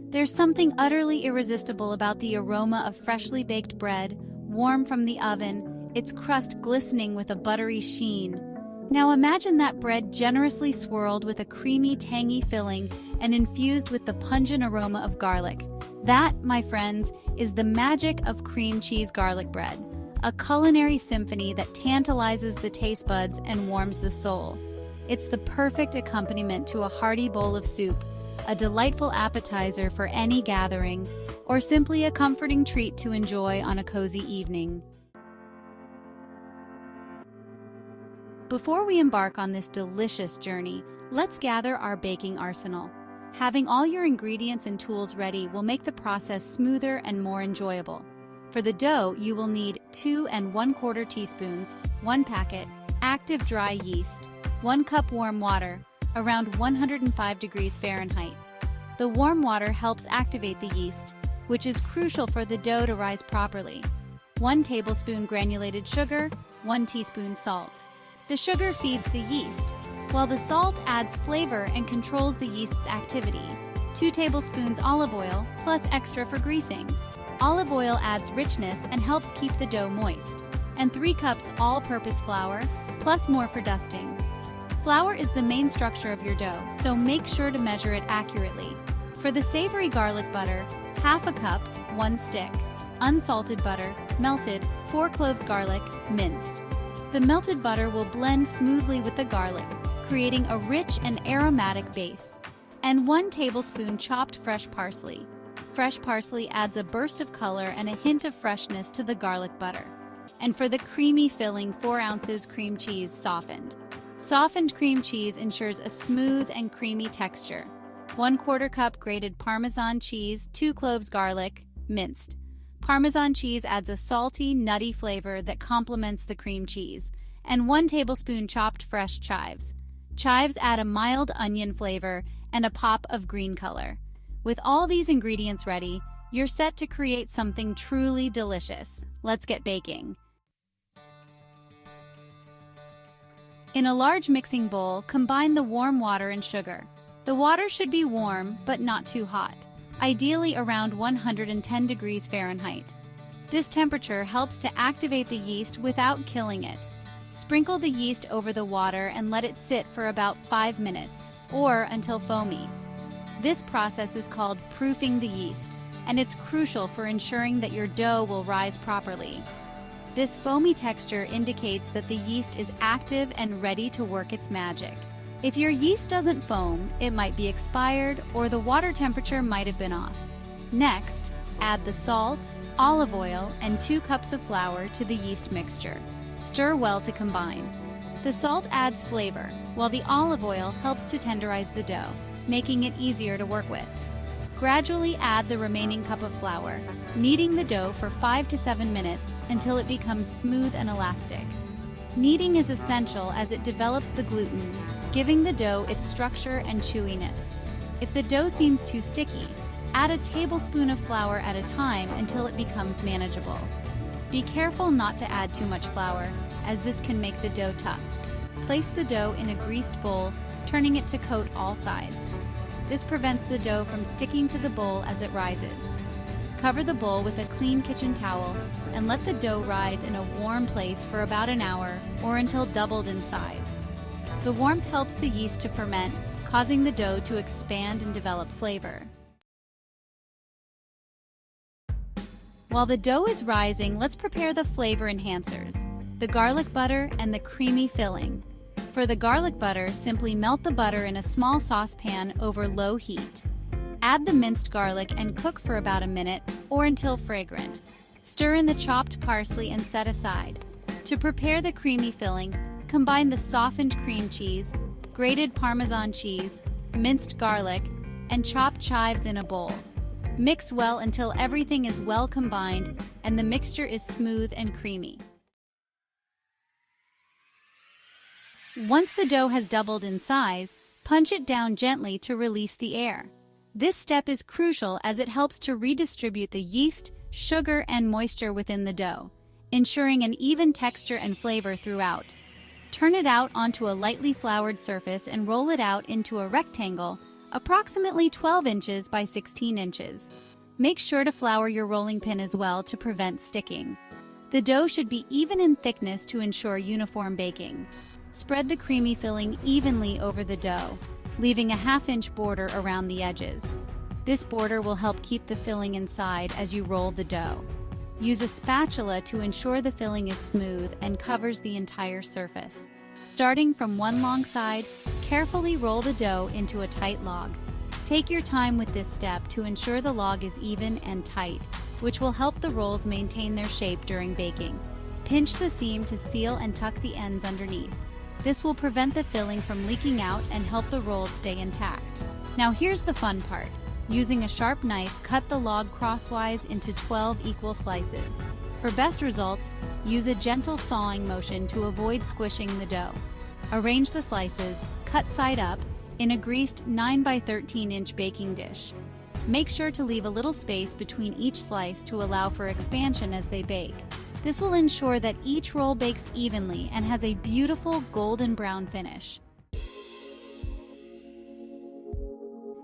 There's something utterly irresistible about the aroma of freshly baked bread, warm from the oven, its crust glistening with a buttery sheen. Now imagine that bread generously swirled with a creamy, tangy filling and infused with the pungent aroma of garlic. That, my friends, is the magic of cream cheese garlic bread, a culinary symphony that tantalizes the taste buds and warms the soul. It's the perfect accompaniment to a hearty bowl of soup, a delightful appetizer for any gathering, or simply a comforting treat to enjoy on a cozy evening. Before we embark on this delicious journey, let's gather our baking arsenal. Having all your ingredients and tools ready will make the process smoother and more enjoyable. For the dough, you will need 2 1/4 teaspoons, 1 packet, active dry yeast, 1 cup warm water, around 105 degrees Fahrenheit. The warm water helps activate the yeast, which is crucial for the dough to rise properly. 1 tablespoon granulated sugar, 1 teaspoon salt. The sugar feeds the yeast, while the salt adds flavor and controls the yeast's activity. 2 tablespoons olive oil, plus extra for greasing. Olive oil adds richness and helps keep the dough moist. And 3 cups all-purpose flour, plus more for dusting. Flour is the main structure of your dough, so make sure to measure it accurately. For the savory garlic butter, half a cup, 1 stick. Unsalted butter, melted, 4 cloves garlic, minced. The melted butter will blend smoothly with the garlic, creating a rich and aromatic base. And 1 tablespoon chopped fresh parsley. Fresh parsley adds a burst of color and a hint of freshness to the garlic butter. And for the creamy filling, 4 ounces cream cheese softened. Softened cream cheese ensures a smooth and creamy texture. 1/4 cup grated parmesan cheese, 2 cloves garlic, minced. Parmesan cheese adds a salty, nutty flavor that complements the cream cheese, and 1 tablespoon chopped fresh chives. Chives add a mild onion flavor and a pop of green color. With all these ingredients ready, you're set to create something truly delicious. Let's get baking. In a large mixing bowl, combine the warm water and sugar. The water should be warm, but not too hot, ideally around 110 degrees Fahrenheit. This temperature helps to activate the yeast without killing it. Sprinkle the yeast over the water and let it sit for about 5 minutes, or until foamy. This process is called proofing the yeast, and it's crucial for ensuring that your dough will rise properly. This foamy texture indicates that the yeast is active and ready to work its magic. If your yeast doesn't foam, it might be expired or the water temperature might have been off. Next, add the salt, olive oil, and 2 cups of flour to the yeast mixture. Stir well to combine. The salt adds flavor, while the olive oil helps to tenderize the dough, making it easier to work with. Gradually add the remaining cup of flour, kneading the dough for 5 to 7 minutes until it becomes smooth and elastic. Kneading is essential as it develops the gluten, giving the dough its structure and chewiness. If the dough seems too sticky, add a tablespoon of flour at a time until it becomes manageable. Be careful not to add too much flour, as this can make the dough tough. Place the dough in a greased bowl, turning it to coat all sides. This prevents the dough from sticking to the bowl as it rises. Cover the bowl with a clean kitchen towel and let the dough rise in a warm place for about an hour or until doubled in size. The warmth helps the yeast to ferment, causing the dough to expand and develop flavor. While the dough is rising, let's prepare the flavor enhancers, the garlic butter and the creamy filling. For the garlic butter, simply melt the butter in a small saucepan over low heat. Add the minced garlic and cook for about a minute or until fragrant. Stir in the chopped parsley and set aside. To prepare the creamy filling, combine the softened cream cheese, grated Parmesan cheese, minced garlic, and chopped chives in a bowl. Mix well until everything is well combined and the mixture is smooth and creamy. Once the dough has doubled in size, punch it down gently to release the air. This step is crucial as it helps to redistribute the yeast, sugar, and moisture within the dough, ensuring an even texture and flavor throughout. Turn it out onto a lightly floured surface and roll it out into a rectangle, approximately 12 inches by 16 inches. Make sure to flour your rolling pin as well to prevent sticking. The dough should be even in thickness to ensure uniform baking. Spread the creamy filling evenly over the dough, leaving a half-inch border around the edges. This border will help keep the filling inside as you roll the dough. Use a spatula to ensure the filling is smooth and covers the entire surface. Starting from one long side, carefully roll the dough into a tight log. Take your time with this step to ensure the log is even and tight, which will help the rolls maintain their shape during baking. Pinch the seam to seal and tuck the ends underneath. This will prevent the filling from leaking out and help the rolls stay intact. Now here's the fun part. Using a sharp knife, cut the log crosswise into 12 equal slices. For best results, use a gentle sawing motion to avoid squishing the dough. Arrange the slices, cut side up, in a greased 9 by 13 inch baking dish. Make sure to leave a little space between each slice to allow for expansion as they bake. This will ensure that each roll bakes evenly and has a beautiful golden brown finish.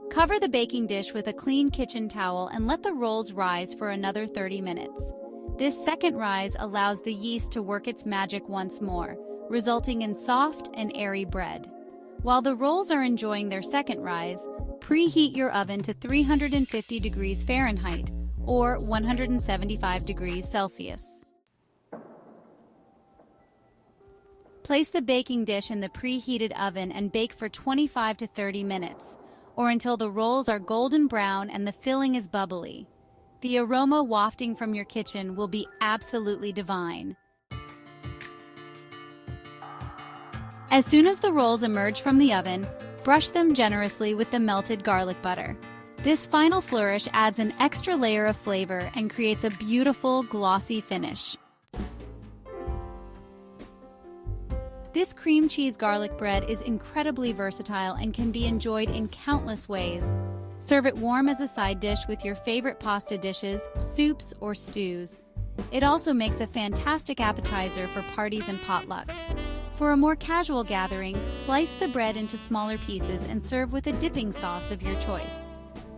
Cover the baking dish with a clean kitchen towel and let the rolls rise for another 30 minutes. This second rise allows the yeast to work its magic once more, resulting in soft and airy bread. While the rolls are enjoying their second rise, preheat your oven to 350 degrees Fahrenheit or 175 degrees Celsius. Place the baking dish in the preheated oven and bake for 25 to 30 minutes, or until the rolls are golden brown and the filling is bubbly. The aroma wafting from your kitchen will be absolutely divine. As soon as the rolls emerge from the oven, brush them generously with the melted garlic butter. This final flourish adds an extra layer of flavor and creates a beautiful, glossy finish. This cream cheese garlic bread is incredibly versatile and can be enjoyed in countless ways. Serve it warm as a side dish with your favorite pasta dishes, soups, or stews. It also makes a fantastic appetizer for parties and potlucks. For a more casual gathering, slice the bread into smaller pieces and serve with a dipping sauce of your choice.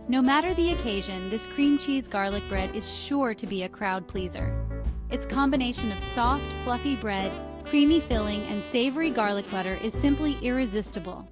No matter the occasion, this cream cheese garlic bread is sure to be a crowd pleaser. Its combination of soft, fluffy bread, creamy filling, and savory garlic butter is simply irresistible.